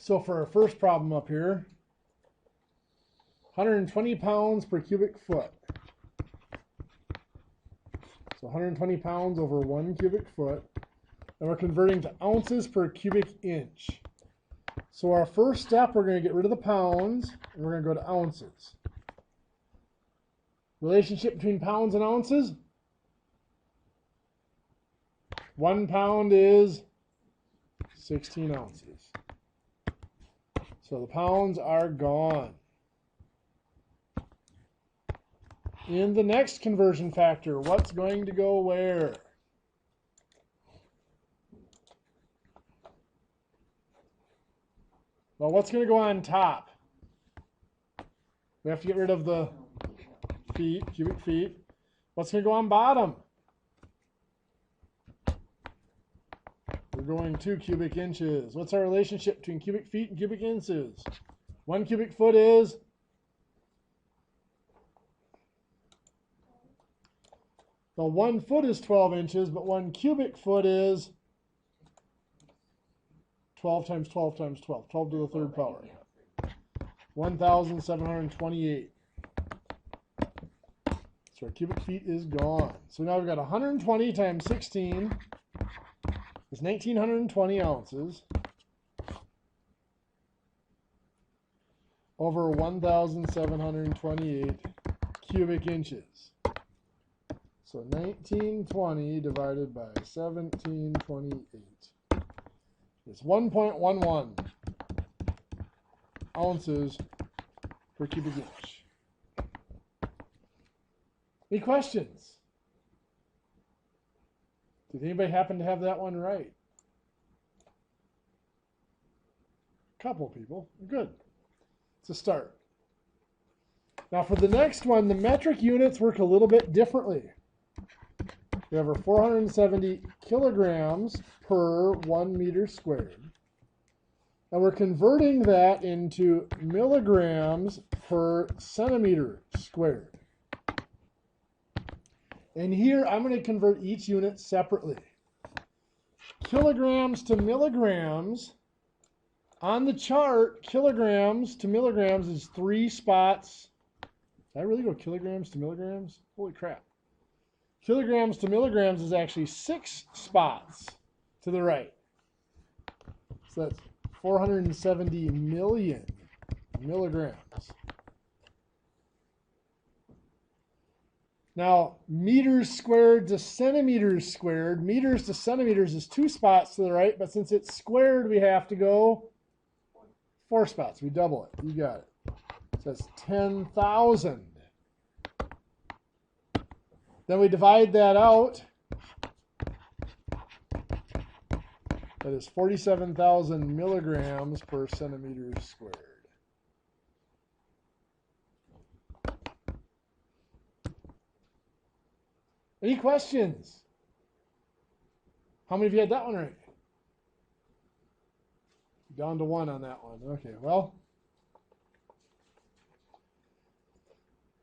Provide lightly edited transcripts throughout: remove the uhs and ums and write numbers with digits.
So for our first problem up here, 120 pounds per cubic foot. So 120 pounds over 1 cubic foot. And we're converting to ounces per cubic inch. So our first step, we're going to get rid of the pounds, and we're going to go to ounces. Relationship between pounds and ounces. 1 pound is 16 ounces. So the pounds are gone. In the next conversion factor, what's going to go where? Well, what's going to go on top? We have to get rid of the feet, cubic feet. What's going to go on bottom? We're going 2 cubic inches. What's our relationship between cubic feet and cubic inches? 1 cubic foot is? Well, 1 foot is 12 inches, but 1 cubic foot is 12 times 12 times 12. 12 to the third power. 1,728. So our cubic feet is gone. So now we've got 120 times 16 is 1,920 ounces over 1,728 cubic inches. So 1920 divided by 1728 is 1.11 ounces per cubic inch. Any questions? Did anybody happen to have that one right? A couple people. Good. It's a start. Now for the next one, the metric units work a little bit differently. We have our 470 kilograms per 1 meter squared. And we're converting that into milligrams per centimeter squared. And here I'm going to convert each unit separately. Kilograms to milligrams. On the chart, kilograms to milligrams is 3 spots. Did I really go kilograms to milligrams? Holy crap. Kilograms to milligrams is actually 6 spots to the right. So that's 470 million milligrams. Now, meters squared to centimeters squared. Meters to centimeters is 2 spots to the right, but since it's squared, we have to go 4 spots. We double it. You got it. So that's 10,000. Then we divide that out. That is 47,000 milligrams per centimeter squared. Any questions? How many of you had that one right? Down to 1 on that one. Okay, well,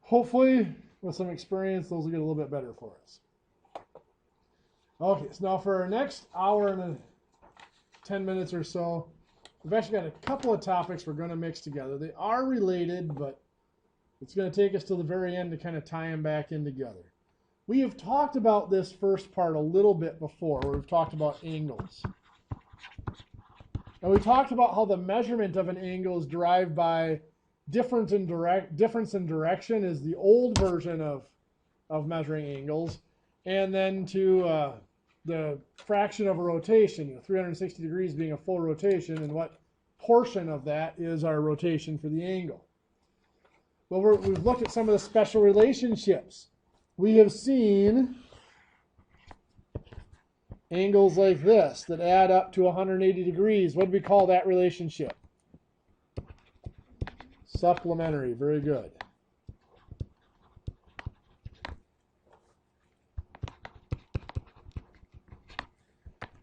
hopefully with some experience, those will get a little bit better for us. Okay, so now for our next hour and 10 minutes or so, we've actually got a couple of topics we're going to mix together. They are related, but it's going to take us to the very end to kind of tie them back in together. We have talked about this first part a little bit before, where we've talked about angles. And we talked about how the measurement of an angle is derived by difference in direction is the old version of measuring angles, and then to the fraction of a rotation, 360 degrees being a full rotation, and what portion of that is our rotation for the angle. Well, we've looked at some of the special relationships. We have seen angles like this that add up to 180 degrees. What do we call that relationship? Supplementary. Very good.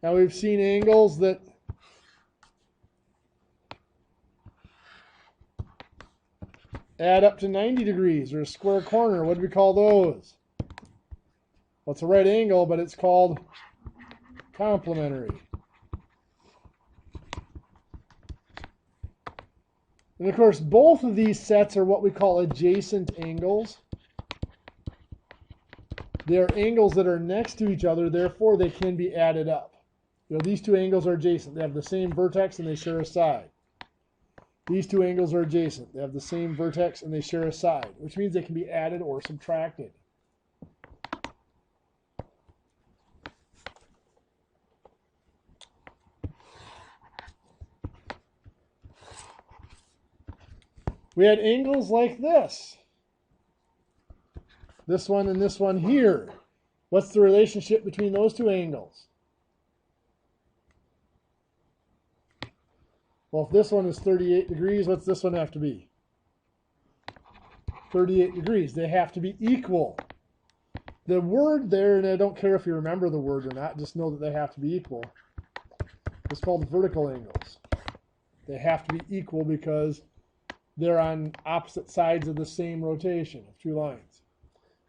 Now we've seen angles that add up to 90 degrees or a square corner. What do we call those? Well, it's a right angle, but it's called complementary. And of course, both of these sets are what we call adjacent angles. They're angles that are next to each other, therefore they can be added up. You know, these two angles are adjacent. They have the same vertex and they share a side. These two angles are adjacent. They have the same vertex and they share a side, which means they can be added or subtracted. We had angles like this. This one and this one here. What's the relationship between those two angles? Well, if this one is 38 degrees, what's this one have to be? 38 degrees. They have to be equal. The word there, and I don't care if you remember the word or not, just know that they have to be equal. It's called vertical angles. They have to be equal because they're on opposite sides of the same rotation of two lines.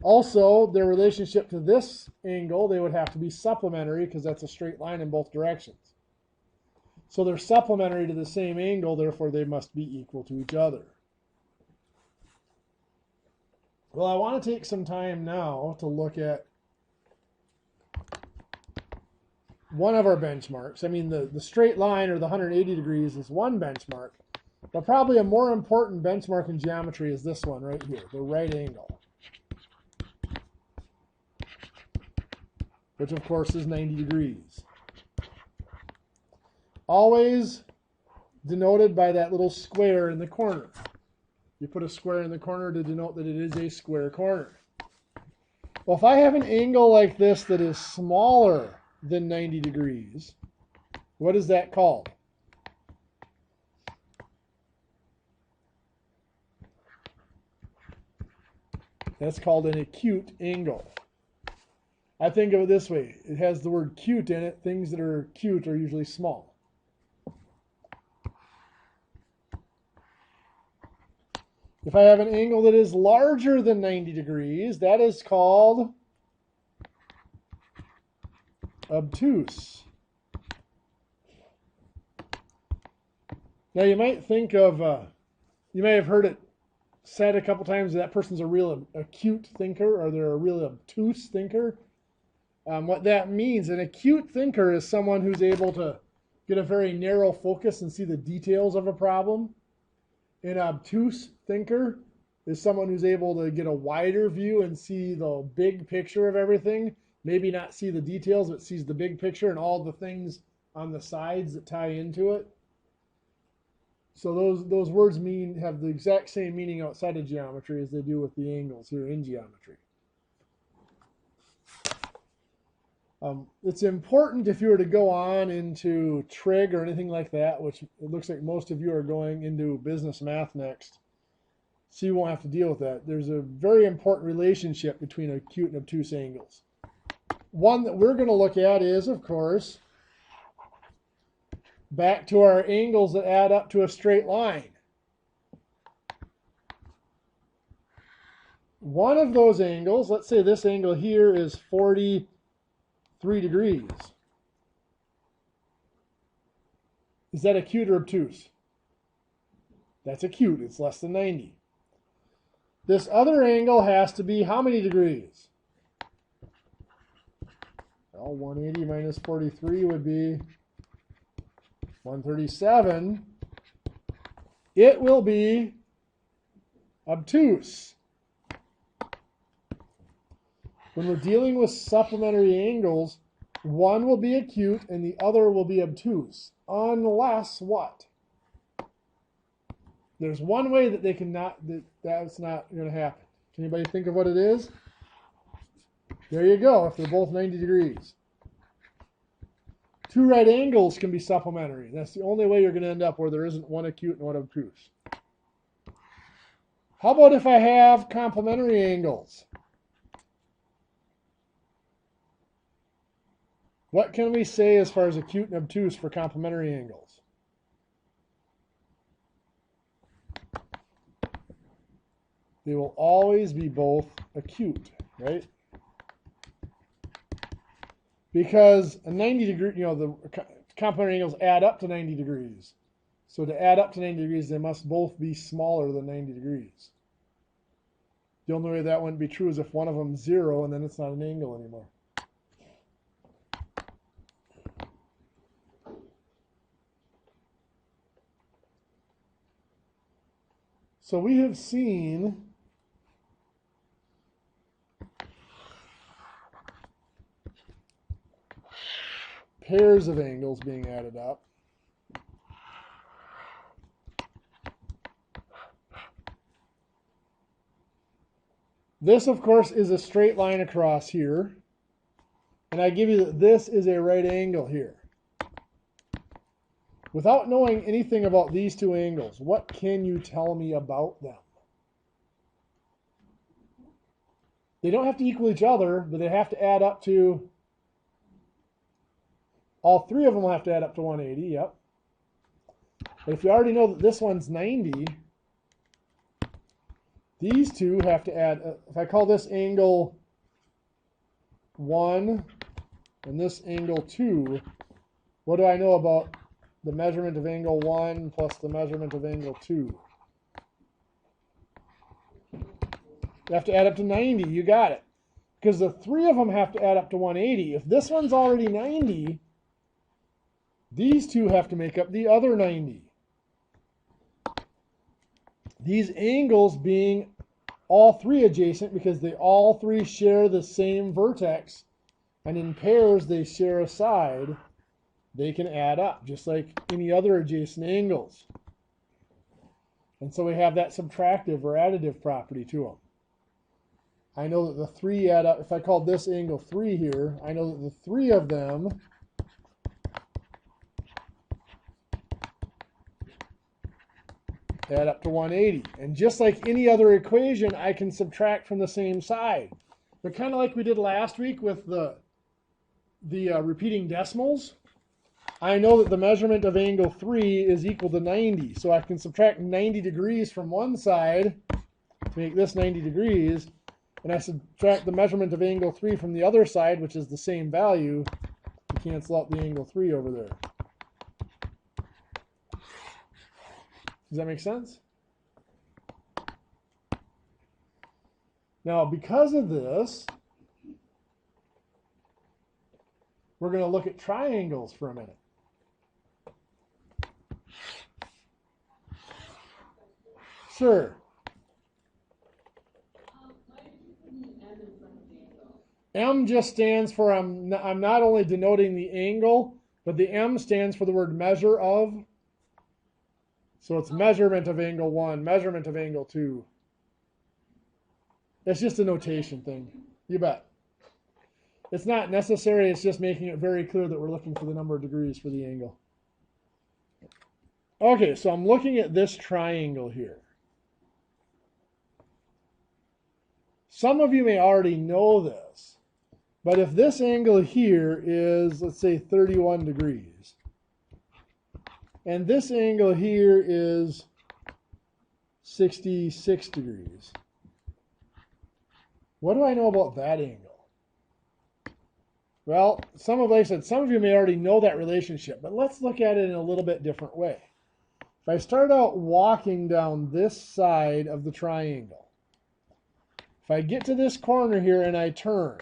Also, their relationship to this angle, they would have to be supplementary because that's a straight line in both directions. So they're supplementary to the same angle, therefore they must be equal to each other. Well, I want to take some time now to look at one of our benchmarks. I mean, the straight line or the 180 degrees is one benchmark, but probably a more important benchmark in geometry is this one right here, the right angle, which of course is 90 degrees. Always denoted by that little square in the corner. You put a square in the corner to denote that it is a square corner. Well, if I have an angle like this that is smaller than 90 degrees, what is that called? That's called an acute angle. I think of it this way. It has the word cute in it. Things that are cute are usually small. If I have an angle that is larger than 90 degrees, that is called obtuse. Now you might think of, you may have heard it said a couple times that person's a real acute thinker or they're a real obtuse thinker. What that means, an acute thinker is someone who's able to get a very narrow focus and see the details of a problem. An obtuse thinker is someone who's able to get a wider view and see the big picture of everything. Maybe not see the details, but sees the big picture and all the things on the sides that tie into it. So those words have the exact same meaning outside of geometry as they do with the angles here in geometry. It's important if you were to go on into trig or anything like that, which it looks like most of you are going into business math next, so you won't have to deal with that. There's a very important relationship between acute and obtuse angles. One that we're going to look at is, of course, back to our angles that add up to a straight line. One of those angles, let's say this angle here is 43 degrees. Is that acute or obtuse? That's acute. It's less than 90. This other angle has to be how many degrees? Well, 180 minus 43 would be 137. It will be obtuse. When we're dealing with supplementary angles, one will be acute and the other will be obtuse, unless what? There's one way that they cannot, that's not going to happen. Can anybody think of what it is? There you go, if they're both 90 degrees. Two right angles can be supplementary. That's the only way you're going to end up where there isn't one acute and one obtuse. How about if I have complementary angles? What can we say as far as acute and obtuse for complementary angles? They will always be both acute, right? Because a 90 degree, the complementary angles add up to 90 degrees. So to add up to 90 degrees, they must both be smaller than 90 degrees. The only way that wouldn't be true is if one of them is 0, and then it's not an angle anymore. So we have seen pairs of angles being added up. This, of course, is a straight line across here. And I give you that this is a right angle here. Without knowing anything about these two angles, what can you tell me about them? They don't have to equal each other, but they have to add up to, all three of them will have to add up to 180, yep. But if you already know that this one's 90, these two have to add, if I call this angle 1 and this angle 2, what do I know about the measurement of angle 1 plus the measurement of angle 2? You have to add up to 90. You got it. Because the three of them have to add up to 180. If this one's already 90, these two have to make up the other 90. These angles being all three adjacent because they all three share the same vertex, and in pairs they share a side, they can add up just like any other adjacent angles. And so we have that subtractive or additive property to them. I know that the three add up. If I called this angle 3 here, I know that the three of them add up to 180. And just like any other equation, I can subtract from the same side. But kind of like we did last week with the repeating decimals, I know that the measurement of angle 3 is equal to 90. So I can subtract 90 degrees from one side to make this 90 degrees. And I subtract the measurement of angle 3 from the other side, which is the same value, to cancel out the angle 3 over there. Does that make sense? Now, because of this, we're going to look at triangles for a minute. Sure. M just stands for, I'm not only denoting the angle, but the M stands for the word measure of. So it's measurement of angle 1, measurement of angle 2. It's just a notation thing. You bet. It's not necessary. It's just making it very clear that we're looking for the number of degrees for the angle. Okay, so I'm looking at this triangle here. Some of you may already know this, but if this angle here is, let's say, 31 degrees, and this angle here is 66 degrees. What do I know about that angle? Well, like I said, some of you may already know that relationship, but let's look at it in a little bit different way. If I start out walking down this side of the triangle, if I get to this corner here and I turn,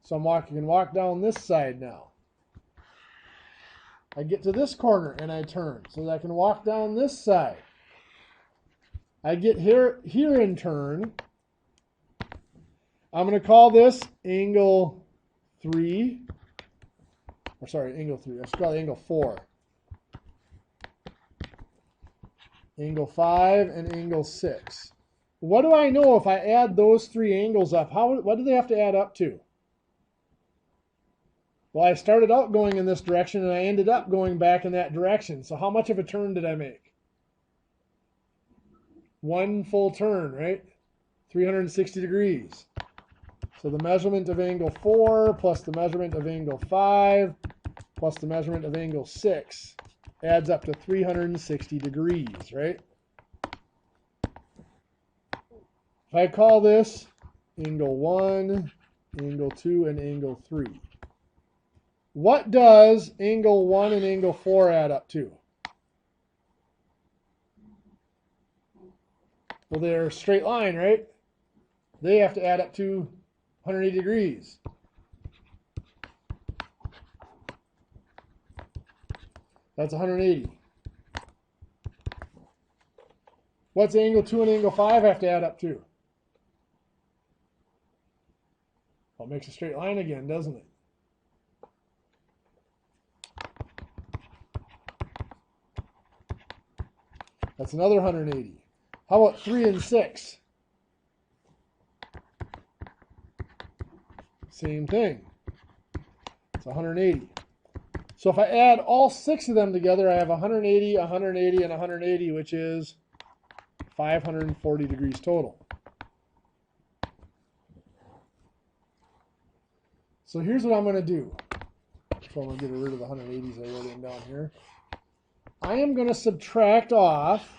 so I can walk down this side now. I get to this corner and I turn so that I can walk down this side. I get here and turn. I'm going to call this angle 3. Or sorry, angle 3. Let's call it angle 4. Angle 5 and angle 6. What do I know if I add those three angles up? What do they have to add up to? Well, I started out going in this direction and I ended up going back in that direction. So how much of a turn did I make? One full turn, right? 360 degrees. So the measurement of angle 4 plus the measurement of angle 5 plus the measurement of angle 6 adds up to 360 degrees, right? If I call this angle 1, angle 2, and angle 3. What does angle 1 and angle 4 add up to? Well, they're a straight line, right? They have to add up to 180 degrees. That's 180. What's angle 2 and angle 5 have to add up to? Well, it makes a straight line again, doesn't it? That's another 180. How about 3 and 6? Same thing. It's 180. So if I add all 6 of them together, I have 180, 180, and 180, which is 540 degrees total. So here's what I'm going to do. So I'm going to get rid of the 180s I wrote in down here. I am going to subtract off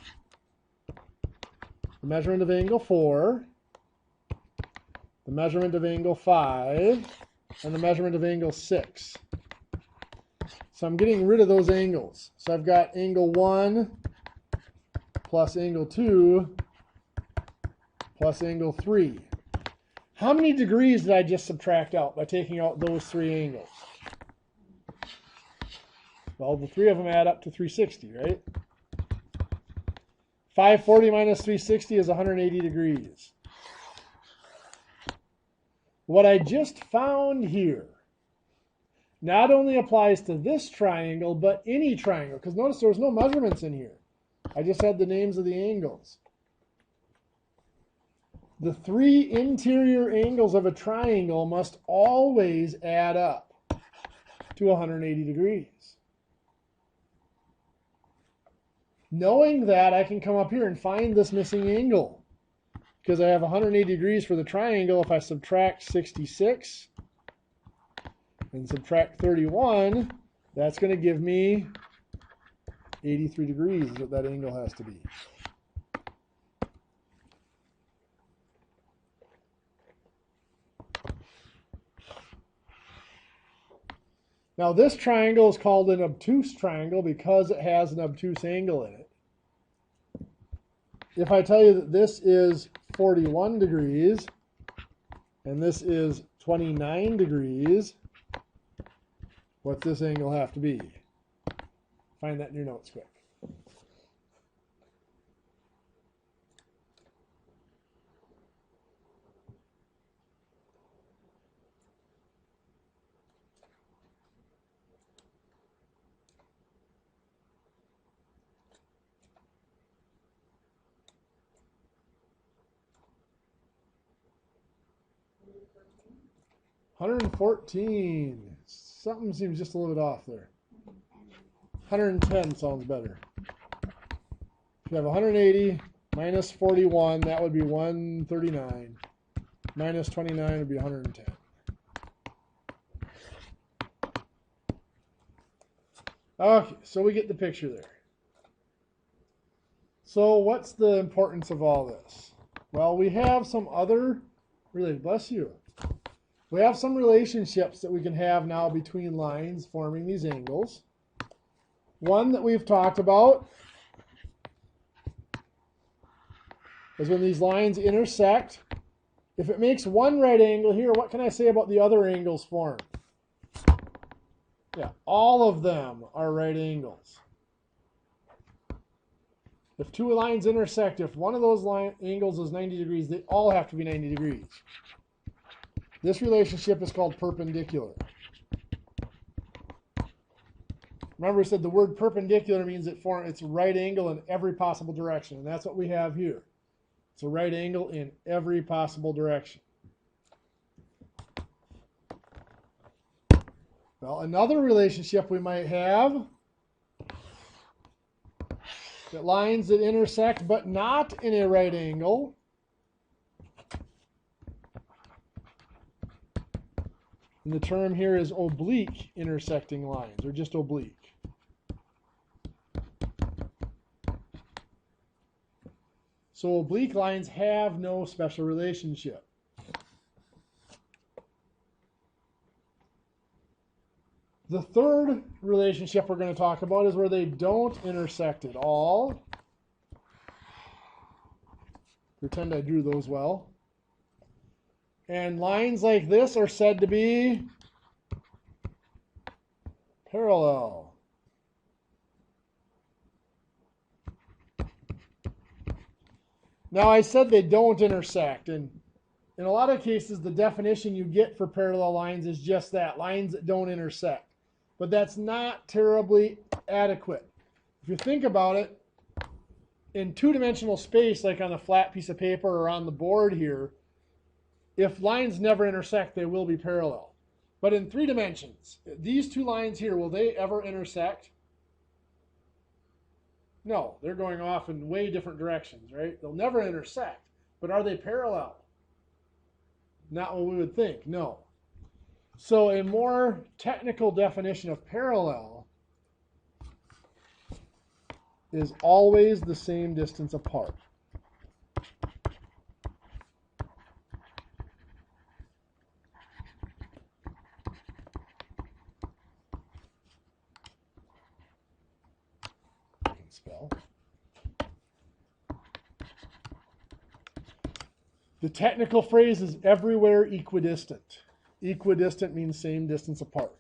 the measurement of angle 4, the measurement of angle 5, and the measurement of angle 6. So I'm getting rid of those angles. So I've got angle 1 plus angle 2 plus angle 3. How many degrees did I just subtract out by taking out those 3 angles? Well, the 3 of them add up to 360, right? 540 minus 360 is 180 degrees. What I just found here not only applies to this triangle, but any triangle. Because notice there's no measurements in here. I just had the names of the angles. The 3 interior angles of a triangle must always add up to 180 degrees. Knowing that, I can come up here and find this missing angle. Because I have 180 degrees for the triangle. If I subtract 66 and subtract 31, that's going to give me 83 degrees is what that angle has to be. Now this triangle is called an obtuse triangle because it has an obtuse angle in it. If I tell you that this is 41 degrees and this is 29 degrees, what's this angle have to be? Find that in your notes quick. $114. Something seems just a little bit off there. 110 sounds better. If you have 180 minus 41, that would be 139. Minus 29 would be 110. Okay, so we get the picture there. So what's the importance of all this? Well, we have some other, bless you. We have some relationships that we can have now between lines forming these angles. One that we've talked about is when these lines intersect. If it makes one right angle here, what can I say about the other angles formed? Yeah, all of them are right angles. If 2 lines intersect, if one of those angles is 90 degrees, they all have to be 90 degrees. This relationship is called perpendicular. Remember, we said the word perpendicular means it's a right angle in every possible direction, and that's what we have here. It's a right angle in every possible direction. Well, another relationship we might have, that lines that intersect but not in a right angle, and the term here is oblique intersecting lines, or just oblique. So oblique lines have no special relationship. The third relationship we're going to talk about is where they don't intersect at all. Pretend I drew those well. And lines like this are said to be parallel. Now I said they don't intersect, and in a lot of cases the definition you get for parallel lines is just that, lines that don't intersect. But that's not terribly adequate. If you think about it, in two-dimensional space, like on a flat piece of paper or on the board here, if lines never intersect, they will be parallel. But in 3 dimensions, these two lines here, will they ever intersect? No, they're going off in way different directions, right? They'll never intersect. But are they parallel? Not what we would think, no. So a more technical definition of parallel is always the same distance apart. I can spell. The technical phrase is everywhere equidistant. Equidistant means same distance apart.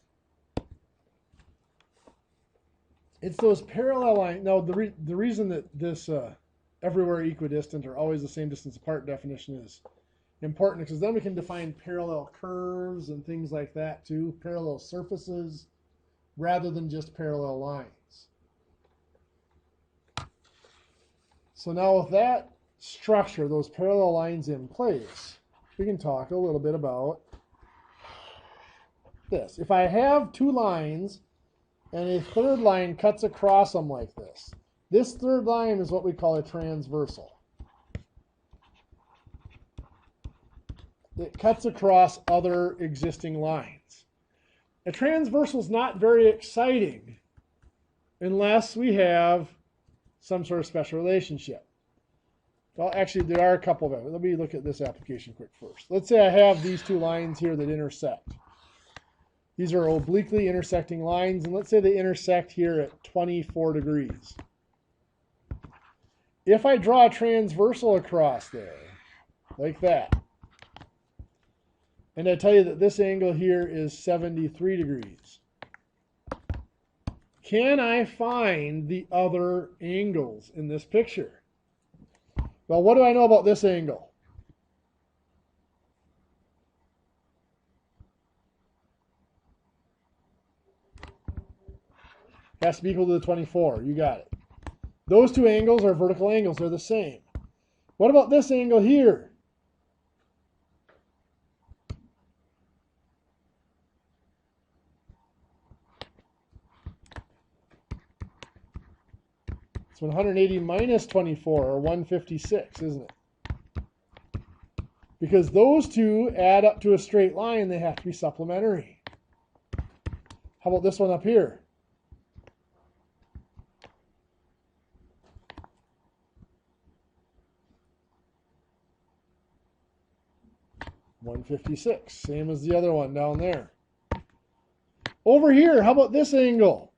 It's those parallel lines. Now, the reason that this everywhere equidistant or always the same distance apart definition is important because then we can define parallel curves and things like that too, parallel surfaces, rather than just parallel lines. So now with that structure, those parallel lines in place, we can talk a little bit about this. If I have 2 lines and a third line cuts across them like this, this third line is what we call a transversal. It cuts across other existing lines. A transversal is not very exciting unless we have some sort of special relationship. Well, actually, there are a couple of them. Let me look at this application quick first. Let's say I have these 2 lines here that intersect. These are obliquely intersecting lines, and let's say they intersect here at 24 degrees. If I draw a transversal across there, like that, and I tell you that this angle here is 73 degrees, can I find the other angles in this picture? Well, what do I know about this angle? Has to be equal to the 24. You got it. Those 2 angles are vertical angles. They're the same. What about this angle here? It's 180 minus 24, or 156, isn't it? Because those 2 add up to a straight line, they have to be supplementary. How about this one up here? 156, same as the other one down there. Over here, how about this angle?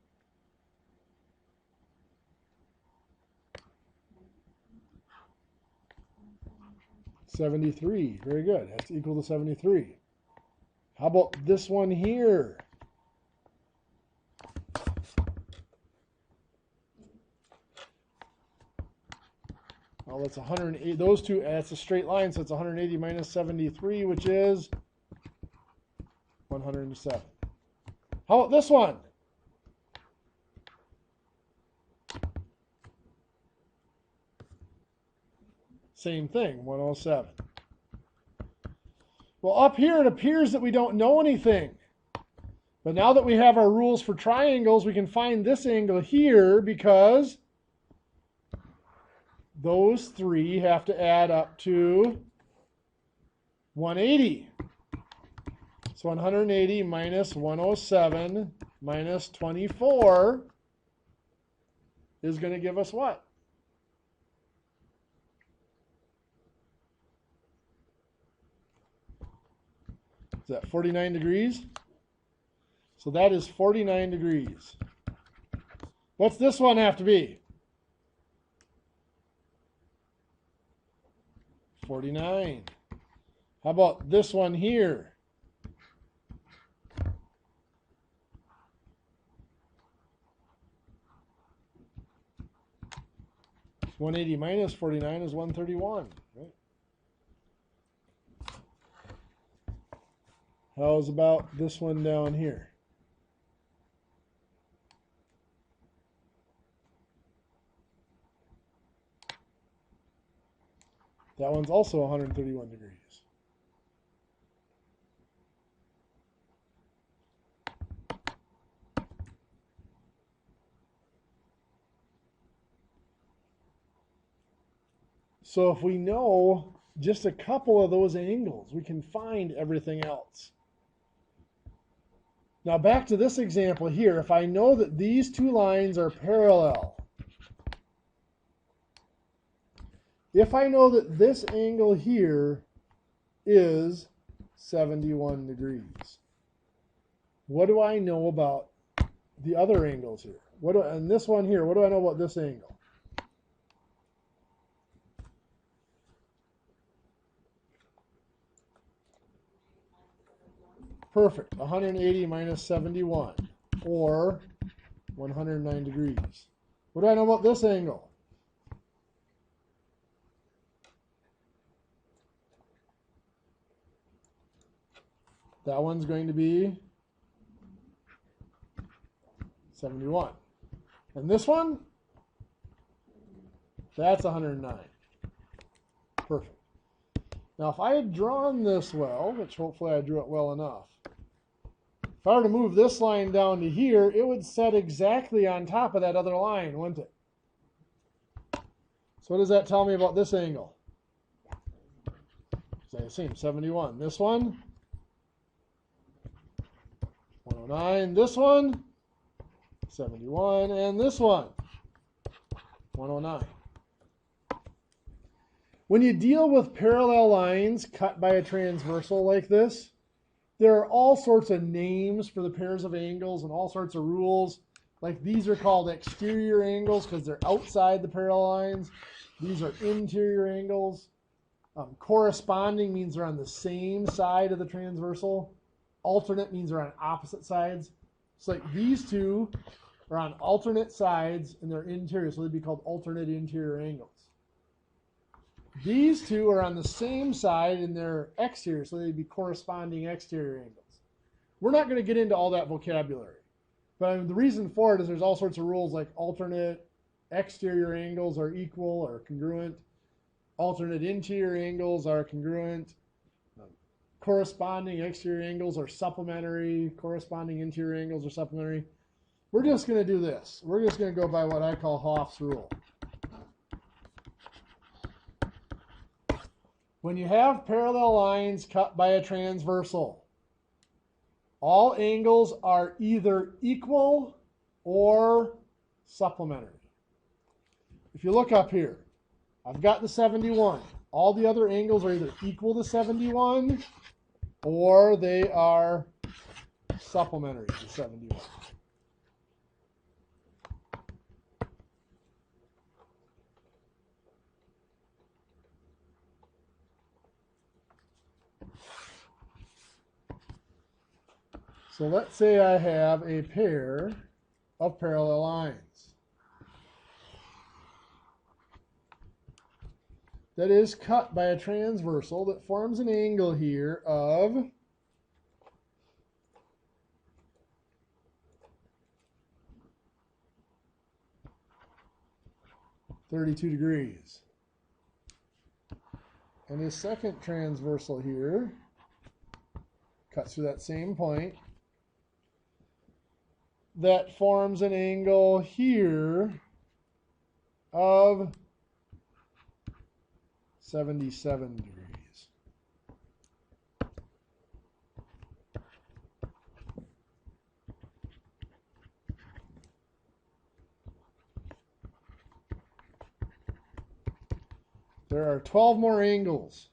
(73). Very good. That's equal to 73. How about this one here? Well, that's 108. Those 2, that's a straight line, so it's 180 minus 73, which is 107. How about this one? Same thing, 107. Well, up here it appears that we don't know anything. But now that we have our rules for triangles, we can find this angle here because those 3 have to add up to 180. So 180 minus 107 minus 24 is going to give us what? Is that 49 degrees? So that is 49 degrees. What's this one have to be? 49. How about this one here? It's 180 minus 49 is 131. Right? How's about this one down here? That one's also 131 degrees. So if we know just a couple of those angles, we can find everything else. Now back to this example here. If I know that these two lines are parallel, if I know that this angle here is 71 degrees, what do I know about the other angles here? And this one here, what do I know about this angle? Perfect. 180 minus 71, or 109 degrees. What do I know about this angle? That one's going to be 71. And this one? That's 109. Perfect. Now, if I had drawn this well, which hopefully I drew it well enough, if I were to move this line down to here, it would set exactly on top of that other line, wouldn't it? So what does that tell me about this angle? It's the same, 71. This one, 109. This one, 71. And this one, 109. When you deal with parallel lines cut by a transversal like this, there are all sorts of names for the pairs of angles and all sorts of rules. Like these are called exterior angles because they're outside the parallel lines. These are interior angles. Corresponding means they're on the same side of the transversal. Alternate means they're on opposite sides. So like these two are on alternate sides and they're interior, so they'd be called alternate interior angles. These two are on the same side and they're exterior, so they'd be corresponding exterior angles. We're not going to get into all that vocabulary. But the reason for it is there's all sorts of rules like alternate exterior angles are equal or congruent. Alternate interior angles are congruent. Corresponding exterior angles are supplementary. Corresponding interior angles are supplementary. We're just going to do this. We're just going to go by what I call Hoff's rule. When you have parallel lines cut by a transversal, all angles are either equal or supplementary. If you look up here, I've got the 71. All the other angles are either equal to 71 or they are supplementary to 71. So let's say I have a pair of parallel lines that is cut by a transversal that forms an angle here of 32 degrees. And his second transversal here cuts through that same point that forms an angle here of 77 degrees. There are 12 more angles.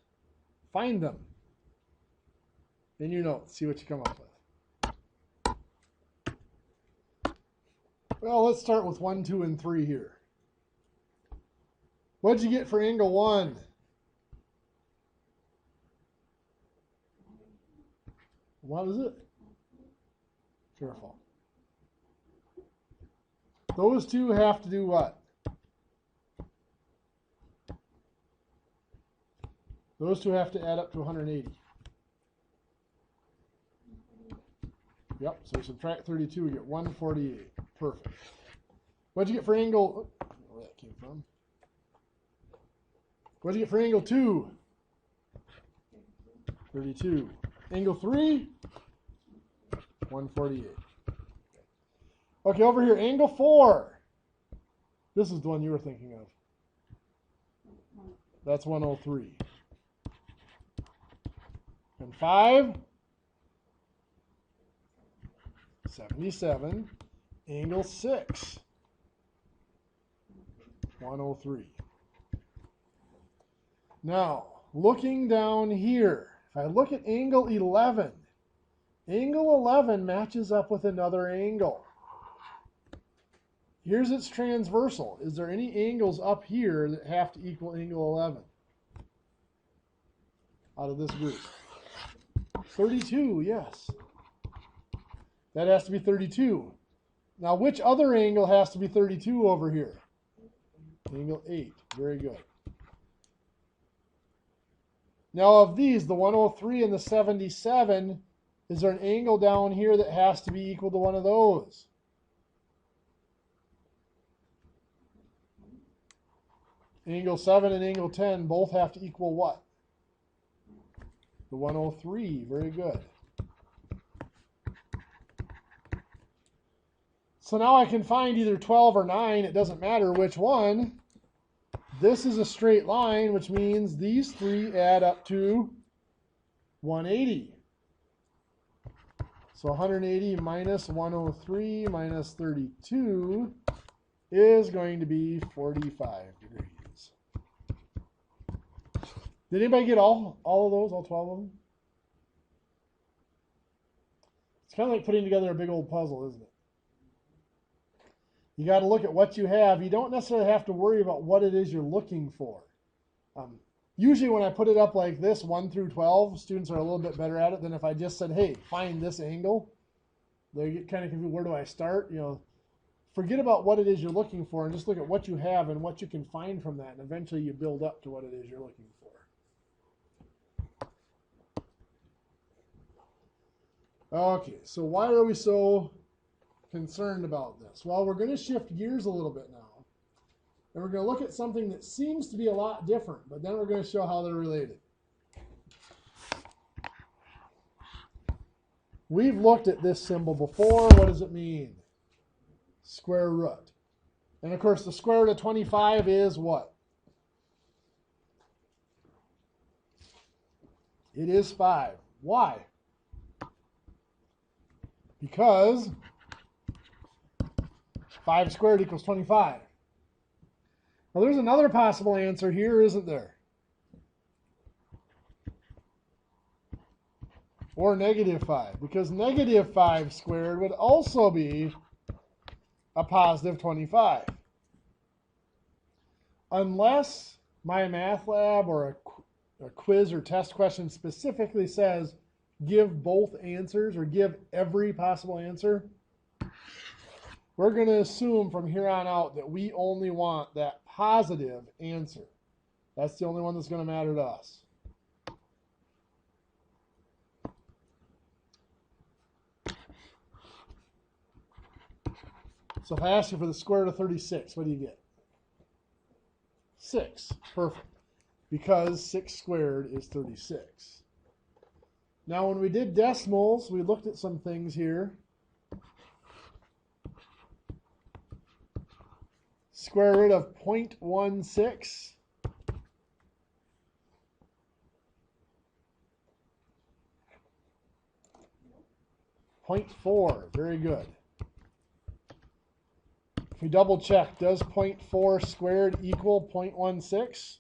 Find them in your notes. See what you come up with. Well, let's start with 1, 2, and 3 here. What'd you get for angle 1? What is it? Careful. Those two have to do what? Those two have to add up to 180. Yep, so we subtract 32, we get 148. Perfect. What'd you get for angle? Oh, where that came from. What'd you get for angle 2? 32. Angle 3? 148. Okay, over here, angle 4. This is the one you were thinking of. That's 103. And 5? 77. Angle 6. 103. Now, looking down here, if I look at angle 11 matches up with another angle. Here's its transversal. Is there any angles up here that have to equal angle 11 out of this group? 32, yes. That has to be 32. Now, which other angle has to be 32 over here? Angle 8. Very good. Now, of these, the 103 and the 77, is there an angle down here that has to be equal to one of those? Angle 7 and angle 10 both have to equal what? The 103. Very good. So now I can find either 12 or 9. It doesn't matter which one. This is a straight line, which means these three add up to 180. So 180 minus 103 minus 32 is going to be 45 degrees. Did anybody get all of those, all 12 of them? It's kind of like putting together a big old puzzle, isn't it? You got to look at what you have. You don't necessarily have to worry about what it is you're looking for. Usually when I put it up like this, 1 through 12, students are a little bit better at it than if I just said, hey, find this angle. They get kind of confused, where do I start? You know, forget about what it is you're looking for and just look at what you have and what you can find from that. And eventually you build up to what it is you're looking for. Okay, so why are we so concerned about this? Well, we're going to shift gears a little bit now. And we're going to look at something that seems to be a lot different, but then we're going to show how they're related. We've looked at this symbol before. What does it mean? Square root. And of course, the square root of 25 is what? It is 5. Why? Because 5 squared equals 25. Now there's another possible answer here, isn't there? Or negative 5, because negative 5 squared would also be a positive 25. Unless my math lab or a quiz or test question specifically says give both answers or give every possible answer, we're going to assume from here on out that we only want that positive answer. That's the only one that's going to matter to us. So if I ask you for the square root of 36, what do you get? 6. Perfect. Because 6 squared is 36. Now when we did decimals, we looked at some things here. Square root of 0.16. .4, very good. If we double check, does 0.4 squared equal 0.16?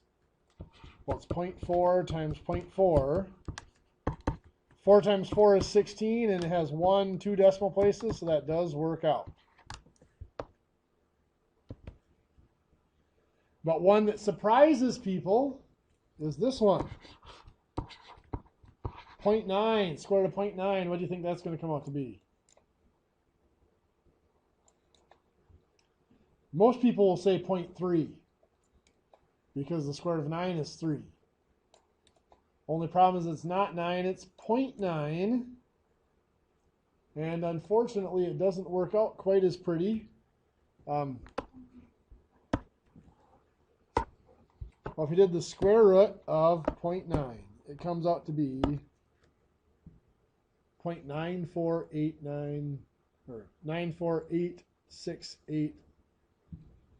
Well, it's 0.4 times 0.4. 4 times 4 is 16, and it has 2 decimal places, so that does work out. But one that surprises people is this one. 0.9, square root of 0.9, what do you think that's going to come out to be? Most people will say 0.3 because the square root of 9 is 3. Only problem is it's not 9, it's 0.9. And unfortunately, it doesn't work out quite as pretty. Well, if you did the square root of 0.9, it comes out to be 0.9489 or 94868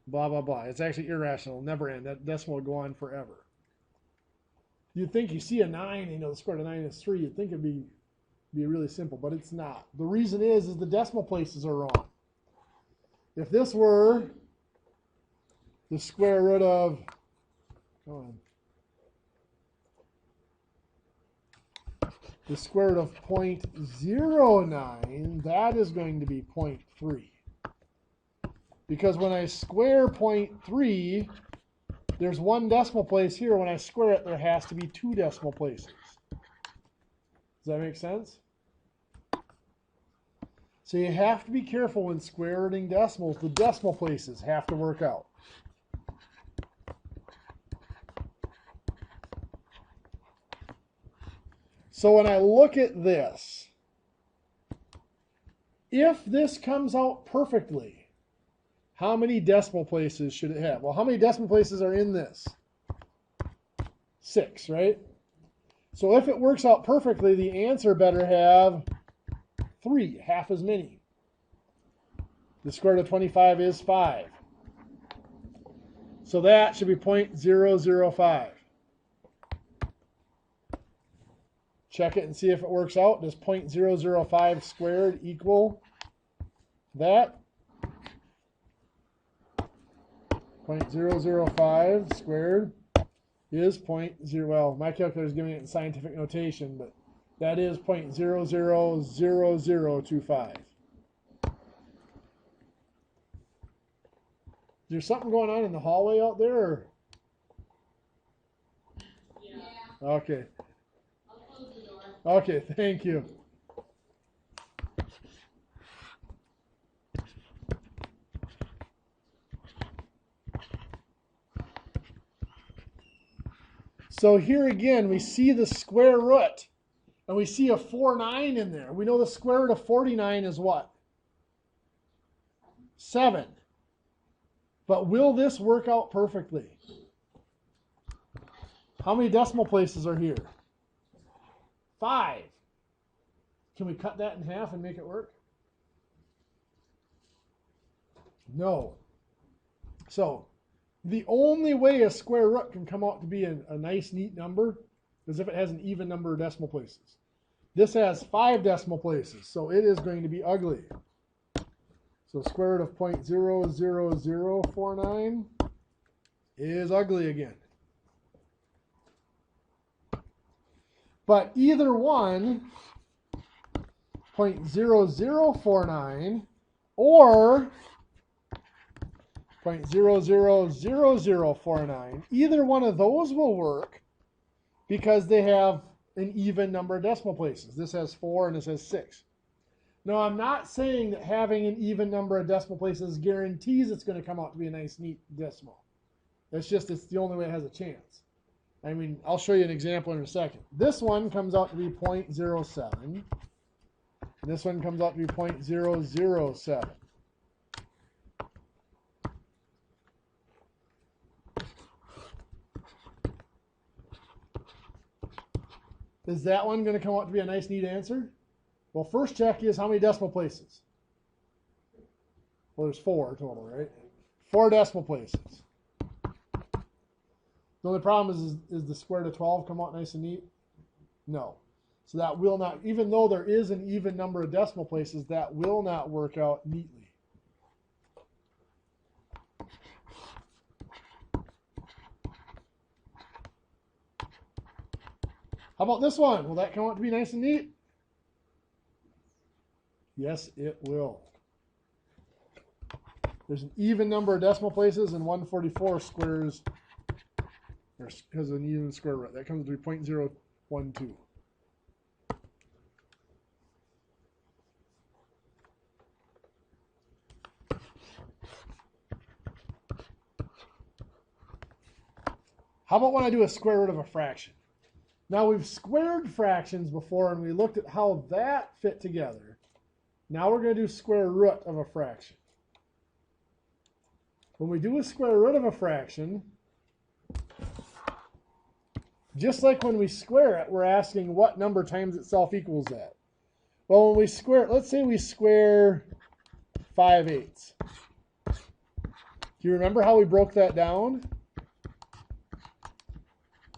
blah blah blah. It's actually irrational, it'll never end. That decimal will go on forever. You'd think you see a 9, you know, the square root of 9 is 3, you'd think it'd be really simple, but it's not. The reason is the decimal places are wrong. If this were the square root of, the square root of 0.09, that is going to be 0.3. Because when I square 0.3, there's one decimal place here. When I square it, there has to be 2 decimal places. Does that make sense? So you have to be careful when square rooting decimals. The decimal places have to work out. So when I look at this, if this comes out perfectly, how many decimal places should it have? Well, how many decimal places are in this? 6, right? So if it works out perfectly, the answer better have 3, half as many. The square root of 25 is 5. So that should be 0.005. Check it and see if it works out. Does 0.005 squared equal that? 0.005 squared is 0.0. Well, my calculator is giving it in scientific notation, but that is 0.000025. Is there something going on in the hallway out there? Or? Yeah. Okay. I'll close the door. Okay, thank you. So here again, we see the square root, and we see a 49 in there. We know the square root of 49 is what? 7. But will this work out perfectly? How many decimal places are here? 5. Can we cut that in half and make it work? No. So the only way a square root can come out to be a nice, neat number is if it has an even number of decimal places. This has 5 decimal places, so it is going to be ugly. So square root of 0.00049 is ugly again. But either one, 0.0049 or 0.000049, either one of those will work because they have an even number of decimal places. This has 4 and this has 6. Now, I'm not saying that having an even number of decimal places guarantees it's going to come out to be a nice, neat decimal. It's just it's the only way it has a chance. I mean, I'll show you an example in a second. This one comes out to be 0.07. And this one comes out to be 0.007. Is that one going to come out to be a nice, neat answer? Well, first check is how many decimal places? Well, there's 4 total, right? 4 decimal places. The only problem is the square root of 12 come out nice and neat? No. So that will not, even though there is an even number of decimal places, that will not work out neatly. How about this one? Will that come out to be nice and neat? Yes, it will. There's an even number of decimal places, and 144 squares has an even square root. That comes to be 0.012. How about when I do a square root of a fraction? Now we've squared fractions before and we looked at how that fit together. Now we're going to do square root of a fraction. When we do a square root of a fraction, just like when we square it, we're asking what number times itself equals that. Well, when we square, let's say we square 5/8. Do you remember how we broke that down?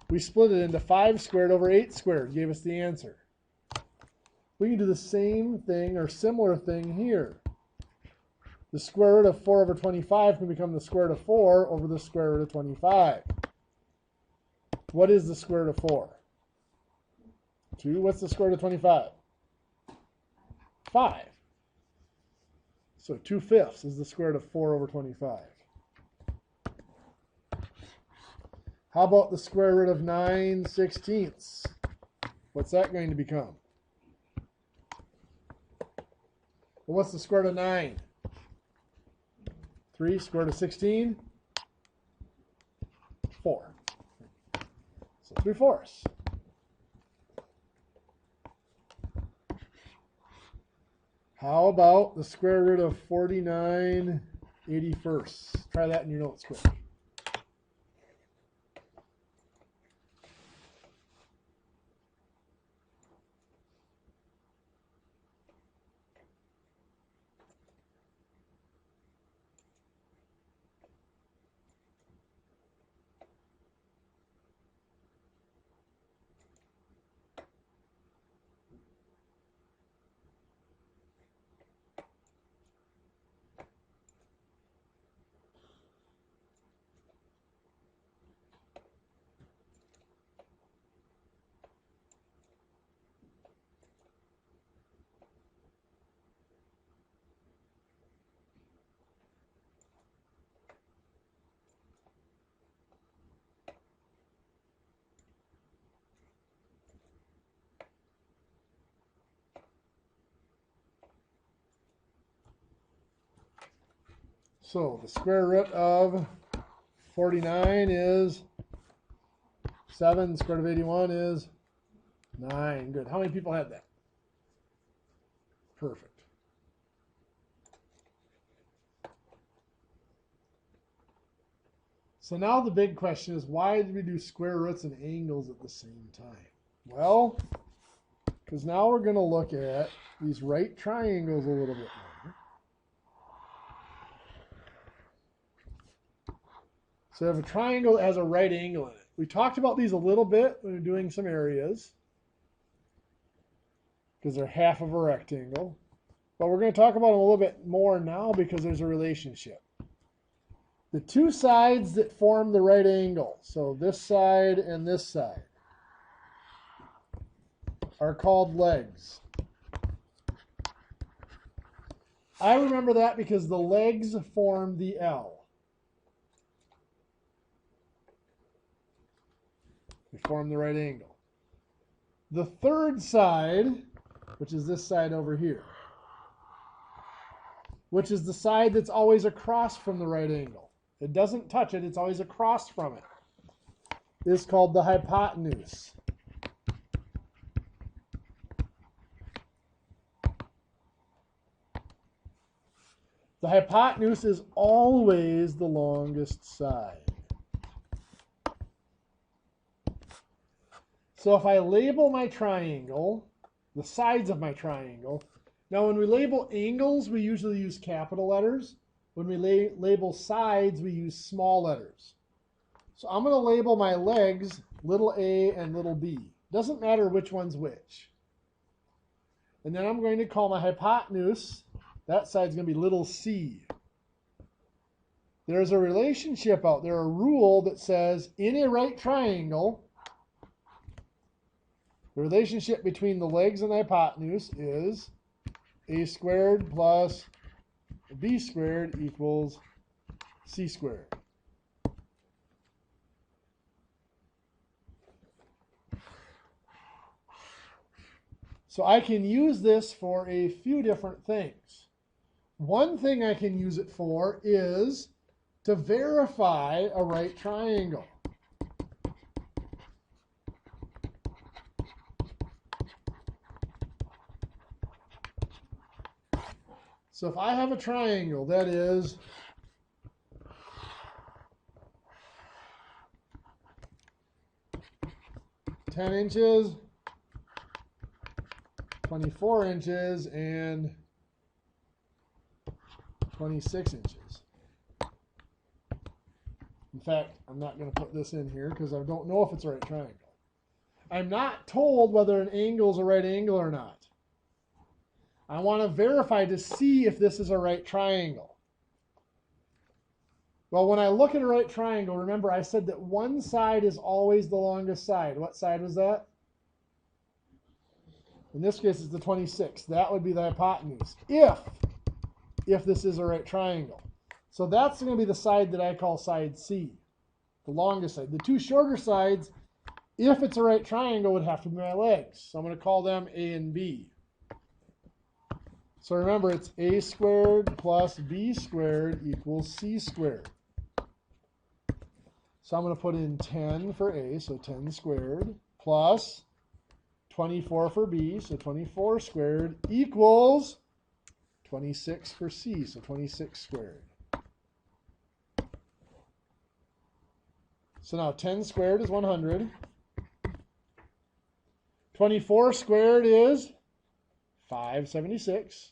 We split it into 5 squared over 8 squared, gave us the answer. We can do the same thing or similar thing here. The square root of 4 over 25 can become the square root of 4 over the square root of 25. What is the square root of 4? 2. What's the square root of 25? 5. So 2/5 is the square root of 4 over 25. How about the square root of 9/16? What's that going to become? Well, what's the square root of 9? 3. Square root of 16? 4. So 3/4. How about the square root of 49/81? Try that in your notes quick. So the square root of 49 is 7. The square root of 81 is 9. Good. How many people had that? Perfect. So now the big question is, why did we do square roots and angles at the same time? Well, because now we're going to look at these right triangles a little bit more. So we have a triangle that has a right angle in it. We talked about these a little bit when we were doing some areas, because they're half of a rectangle. But we're going to talk about them a little bit more now because there's a relationship. The two sides that form the right angle, so this side and this side, are called legs. I remember that because the legs form the L. They form the right angle. The third side, which is this side over here, which is the side that's always across from the right angle. It doesn't touch it, it's always across from it, is called the hypotenuse. The hypotenuse is always the longest side. So if I label my triangle, the sides of my triangle, now when we label angles, we usually use capital letters. When we label sides, we use small letters. So I'm going to label my legs little a and little b. Doesn't matter which one's which. And then I'm going to call my hypotenuse, that side's going to be little c. There's a relationship out there, a rule that says in a right triangle, the relationship between the legs and the hypotenuse is a squared plus b squared equals c squared. So I can use this for a few different things. One thing I can use it for is to verify a right triangle. So if I have a triangle that is ten inches, 24 inches, and 26 inches. In fact, I'm not going to put this in here because I don't know if it's a right triangle. I'm not told whether an angle is a right angle or not. I want to verify to see if this is a right triangle. Well, when I look at a right triangle, remember I said that one side is always the longest side. What side was that? In this case, it's the 26. That would be the hypotenuse, if this is a right triangle. So that's going to be the side that I call side C, the longest side. The two shorter sides, if it's a right triangle, would have to be my legs. So I'm going to call them A and B. So remember, it's A squared plus B squared equals C squared. So I'm going to put in 10 for A, so 10 squared, plus 24 for B, so 24 squared, equals 26 for C, so 26 squared. So now 10 squared is 100. 24 squared is 576.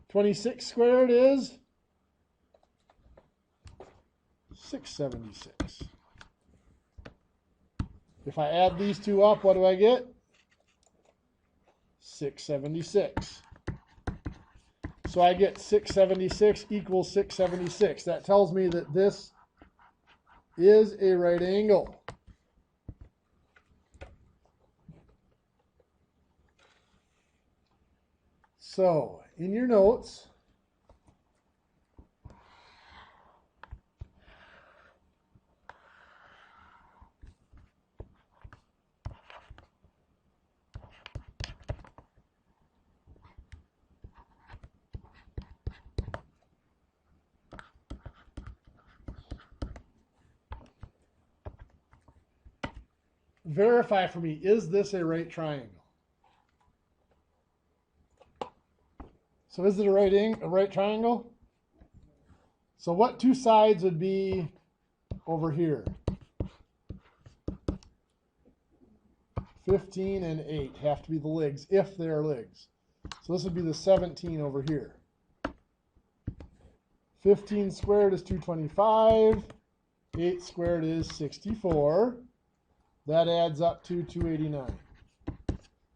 26 squared is 676. If I add these two up, what do I get? 676. So I get 676 equals 676. That tells me that this is a right angle. So, in your notes, verify for me, is this a right triangle? So is it a right triangle? So what two sides would be over here? 15 and 8 have to be the legs, if they are legs. So this would be the 17 over here. 15 squared is 225. 8 squared is 64. That adds up to 289.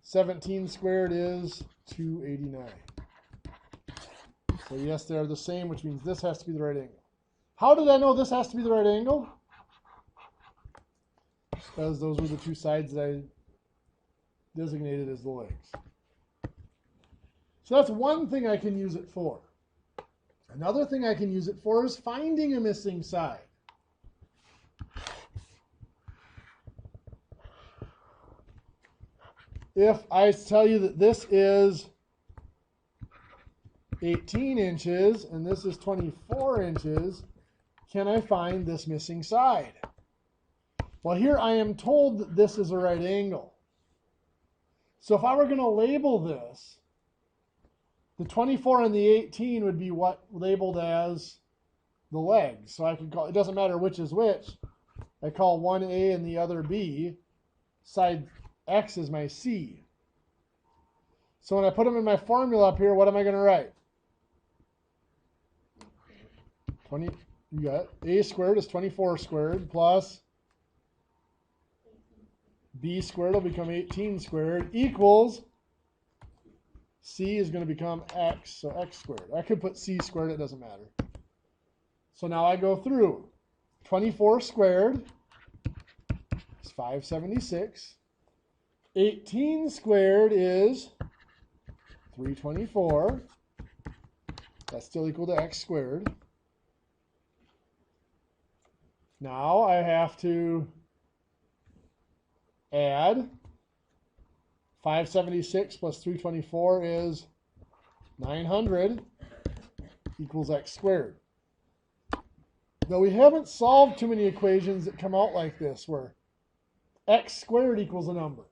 17 squared is 289. So yes, they're the same, which means this has to be the right angle. How did I know this has to be the right angle? Because those were the two sides that I designated as the legs. So that's one thing I can use it for. Another thing I can use it for is finding a missing side. If I tell you that this is 18 inches and this is 24 inches, can I find this missing side? Well, here I am told that this is a right angle. So if I were going to label this, the 24 and the 18 would be what labeled as the legs. So I could call, it doesn't matter which is which. I call one A and the other B. Side X is my C. So when I put them in my formula up here, what am I going to write? 20, you got A squared is 24 squared plus B squared will become 18 squared equals C is going to become X, so X squared. I could put C squared, it doesn't matter. So now I go through. 24 squared is 576. 18 squared is 324. That's still equal to X squared. Now I have to add 576 plus 324 is 900 equals X squared. Now we haven't solved too many equations that come out like this where X squared equals a number.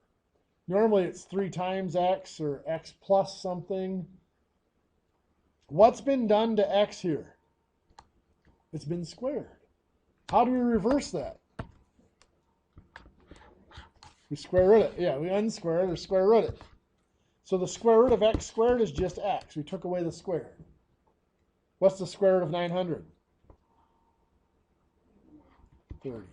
Normally it's 3 times x or x plus something. What's been done to x here? It's been squared. How do we reverse that? We square root it. Yeah, we unsquare it or square root it. So the square root of x squared is just x. We took away the square. What's the square root of 900? 30.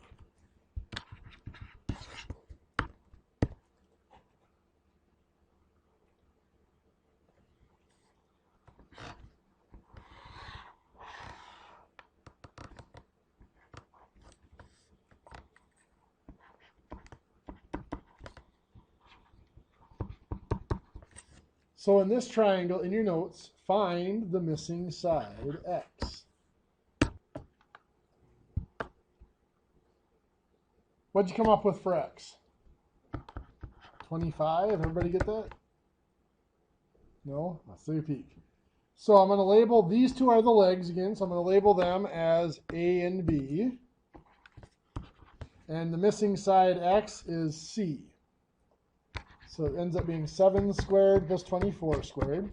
So in this triangle, in your notes, find the missing side, x. What'd you come up with for x? 25? Everybody get that? No? Let's take a peek. So I'm going to label, these two are the legs again, so I'm going to label them as A and B. And the missing side x is C. So it ends up being 7 squared plus 24 squared.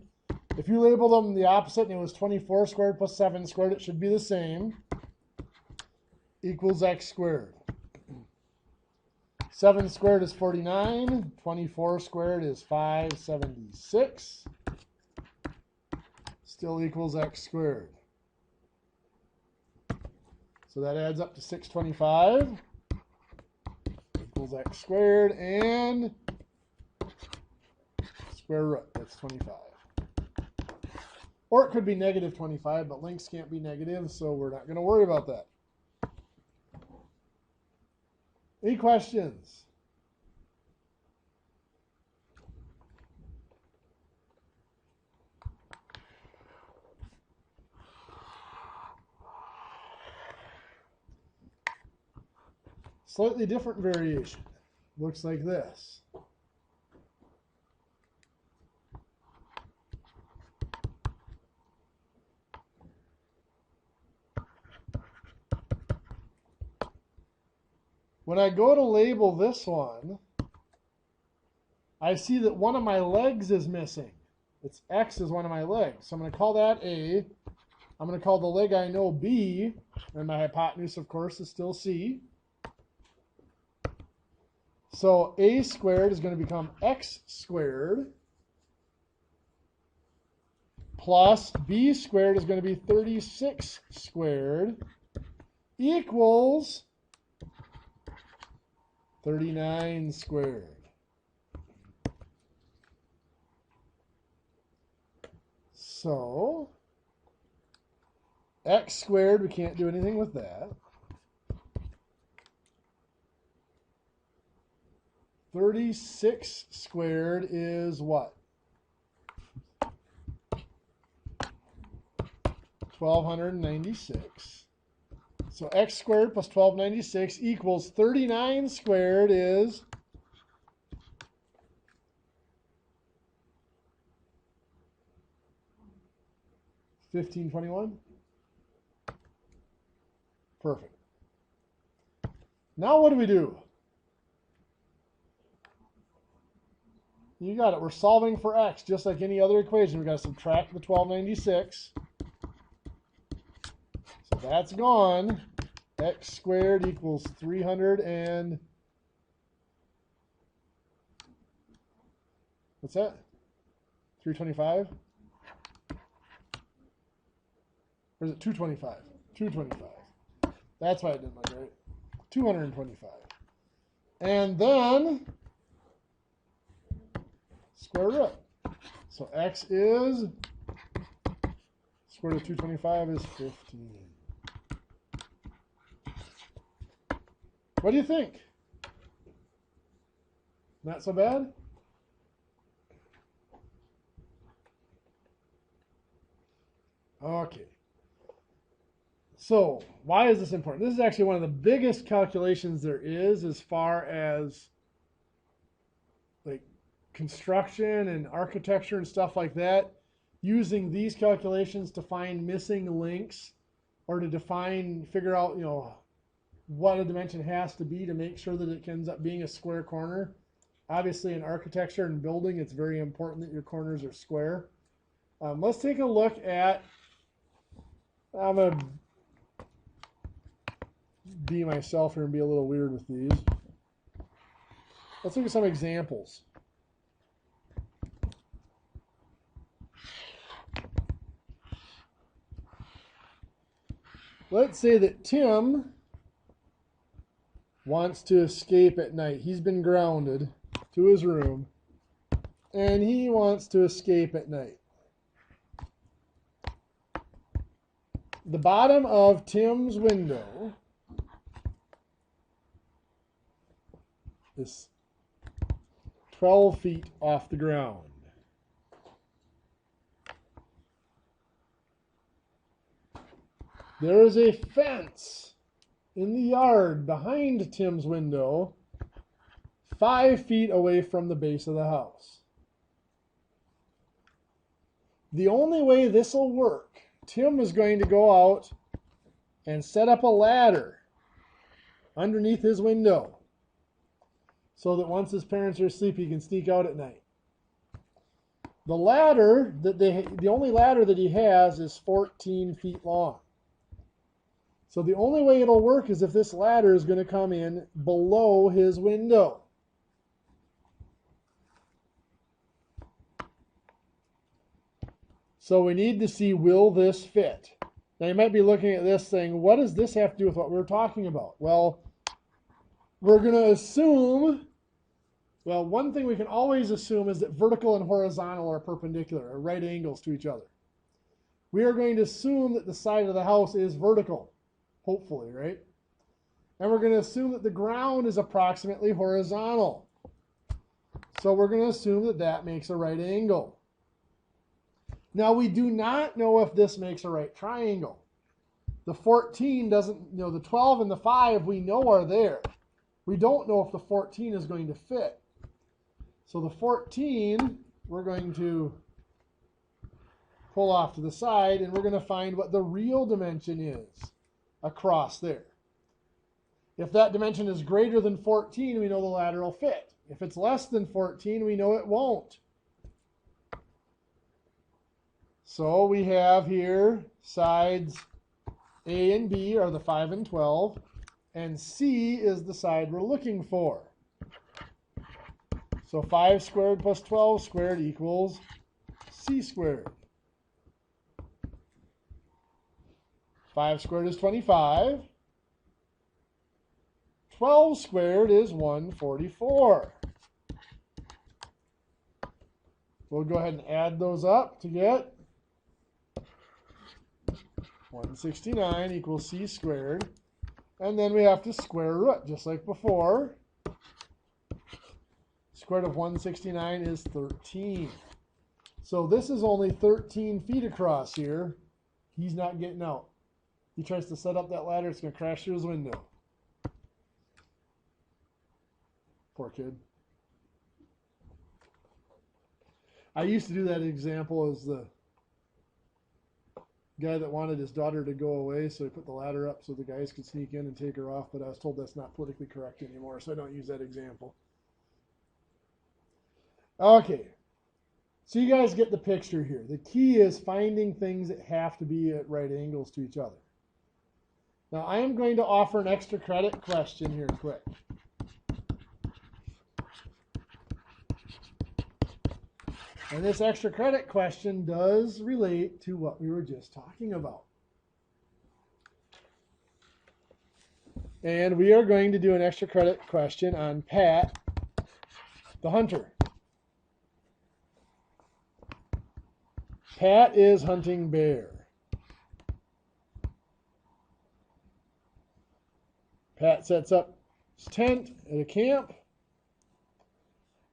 If you label them the opposite and it was 24 squared plus 7 squared, it should be the same. Equals x squared. 7 squared is 49. 24 squared is 576. Still equals x squared. So that adds up to 625. Equals x squared and square root, that's 25. Or it could be negative 25, but lengths can't be negative, so we're not going to worry about that. Any questions? Slightly different variation. Looks like this. When I go to label this one, I see that one of my legs is missing. It's x is one of my legs. So I'm going to call that A. I'm going to call the leg I know B. And my hypotenuse, of course, is still C. So A squared is going to become x squared. Plus B squared is going to be 36 squared. Equals 39 squared. So, x squared, we can't do anything with that. 36 squared is what? 1296. So x squared plus 1296 equals 39 squared is 1521. Perfect. Now what do we do? You got it. We're solving for x just like any other equation. We've got to subtract the 1296. So that's gone. X squared equals 300 and... What's that? 325? Or is it 225? 225. That's why I didn't look right. 225. And then square root. So x is, square root of 225 is 15. What do you think? Not so bad? Okay. So, why is this important? This is actually one of the biggest calculations there is as far as like construction and architecture and stuff like that. Using these calculations to find missing links or to define, figure out, what a dimension has to be to make sure that it ends up being a square corner. Obviously, in architecture and building, it's very important that your corners are square. Let's take a look at, I'm going to be myself here and be a little weird with these. Let's look at some examples. Let's say that Tim wants to escape at night. He's been grounded to his room, and he wants to escape at night. The bottom of Tim's window is 12 feet off the ground. There is a fence in the yard behind Tim's window, 5 feet away from the base of the house. The only way this will work, Tim is going to go out and set up a ladder underneath his window so that once his parents are asleep, he can sneak out at night. The ladder the only ladder that he has is 14 feet long. So the only way it'll work is if this ladder is going to come in below his window. So we need to see, will this fit? Now you might be looking at this saying, what does this have to do with what we're talking about? Well, we're going to assume, well, one thing we can always assume is that vertical and horizontal are perpendicular, or right angles to each other. We are going to assume that the side of the house is vertical. Hopefully, right? And we're going to assume that the ground is approximately horizontal. So we're going to assume that that makes a right angle. Now, we do not know if this makes a right triangle. The 14 doesn't, the 12 and the 5 we know are there. We don't know if the 14 is going to fit. So the 14, we're going to pull off to the side, and we're going to find what the real dimension is across there. If that dimension is greater than 14, we know the ladder will fit. If it's less than 14, we know it won't. So we have here sides A and B are the 5 and 12, and C is the side we're looking for. So 5 squared plus 12 squared equals C squared. 5 squared is 25. 12 squared is 144. We'll go ahead and add those up to get 169 equals C squared. And then we have to square root, just like before. Square root of 169 is 13. So this is only 13 feet across here. He's not getting out. He tries to set up that ladder, it's going to crash through his window. Poor kid. I used to do that example as the guy that wanted his daughter to go away, so he put the ladder up so the guys could sneak in and take her off, but I was told that's not politically correct anymore, so I don't use that example. Okay, so you guys get the picture here. The key is finding things that have to be at right angles to each other. Now, I am going to offer an extra credit question here quick. And this extra credit question does relate to what we were just talking about. And we are going to do an extra credit question on Pat, the hunter. Pat is hunting bear. Pat sets up his tent at a camp.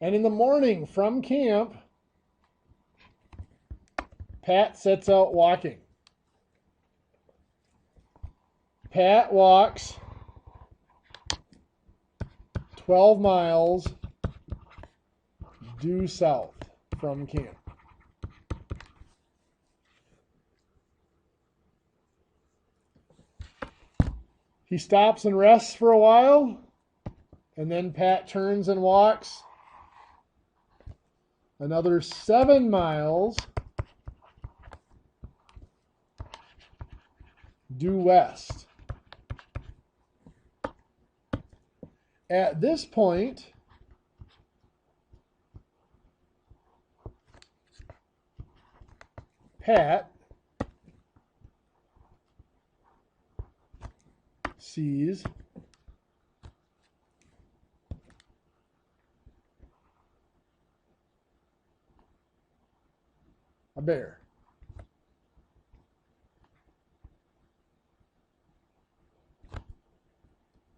And in the morning from camp, Pat sets out walking. Pat walks 12 miles due south from camp. He stops and rests for a while, and then Pat turns and walks another 7 miles due west. At this point, Pat sees a bear.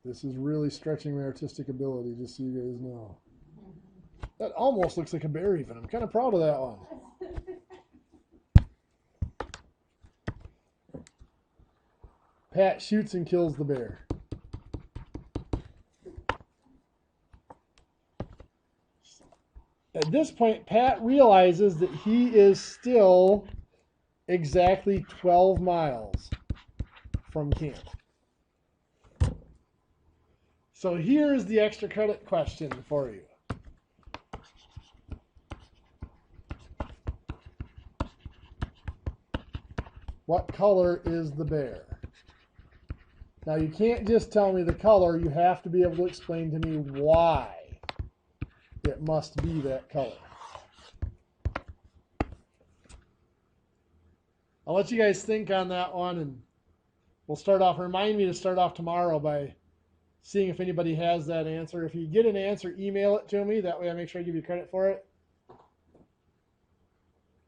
This is really stretching my artistic ability, just so you guys know. That almost looks like a bear even. I'm kind of proud of that one. Pat shoots and kills the bear. At this point, Pat realizes that he is still exactly 12 miles from camp. So here's the extra credit question for you. What color is the bear? Now you can't just tell me the color, you have to be able to explain to me why it must be that color. I'll let you guys think on that one, and we'll start off. Remind me to start off tomorrow by seeing if anybody has that answer. If you get an answer, email it to me. That way I make sure I give you credit for it.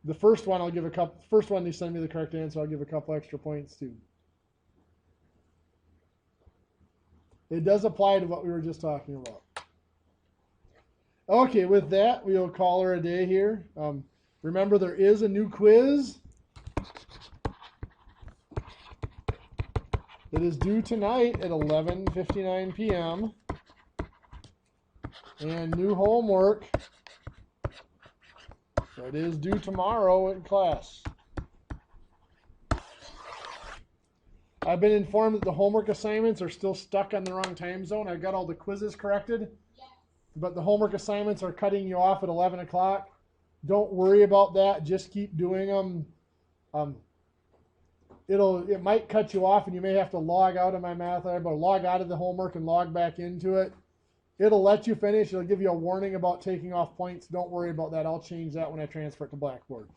The first one I'll give a couple. First one you send me the correct answer, I'll give a couple extra points to. It does apply to what we were just talking about. Okay, with that, we'll call her a day here. Remember, there is a new quiz that is due tonight at 11:59 p.m. and new homework that is due tomorrow in class. I've been informed that the homework assignments are still stuck on the wrong time zone. I've got all the quizzes corrected, but the homework assignments are cutting you off at 11 o'clock. Don't worry about that. Just keep doing them. It might cut you off, and you may have to log out of my math lab, or log out of the homework and log back into it. It'll let you finish. It'll give you a warning about taking off points. Don't worry about that. I'll change that when I transfer it to Blackboard.